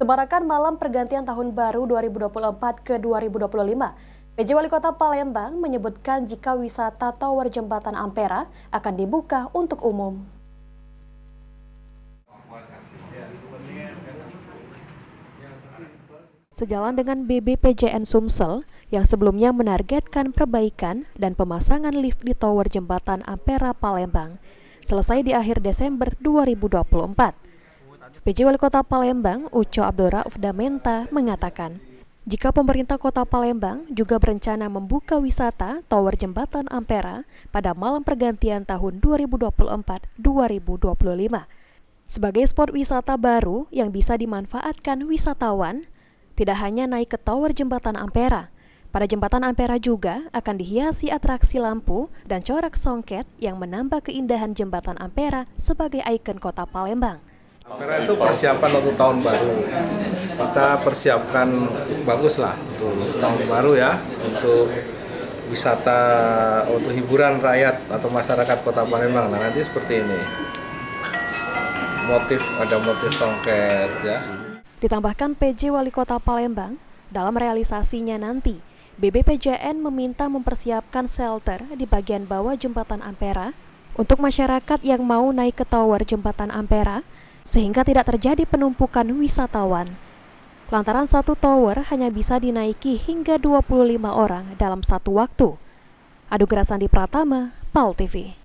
Semarakan malam pergantian tahun baru 2024 ke 2025. PJ Wali Kota Palembang menyebutkan jika wisata Tower Jembatan Ampera akan dibuka untuk umum. Sejalan dengan BBPJN Sumsel yang sebelumnya menargetkan perbaikan dan pemasangan lift di Tower Jembatan Ampera Palembang selesai di akhir Desember 2024. PJ Wali Kota Palembang, Uco Abdul Rauf Damenta, mengatakan, jika pemerintah Kota Palembang juga berencana membuka wisata Tower Jembatan Ampera pada malam pergantian tahun 2024-2025 sebagai spot wisata baru yang bisa dimanfaatkan wisatawan, tidak hanya naik ke Tower Jembatan Ampera. Pada Jembatan Ampera juga akan dihiasi atraksi lampu dan corak songket yang menambah keindahan Jembatan Ampera sebagai ikon Kota Palembang. Ampera itu persiapan untuk tahun baru. Kita persiapkan bagus lah untuk tahun baru ya, untuk wisata, untuk hiburan rakyat atau masyarakat Kota Palembang. Nah, nanti seperti ini. Ada motif songket ya. Ditambahkan PJ Wali Kota Palembang, dalam realisasinya nanti, BBPJN meminta mempersiapkan shelter di bagian bawah Jembatan Ampera untuk masyarakat yang mau naik ke Tower Jembatan Ampera, sehingga tidak terjadi penumpukan wisatawan. Lantaran satu tower hanya bisa dinaiki hingga 25 orang dalam satu waktu. Aduh Sandi Pratama, PAL TV.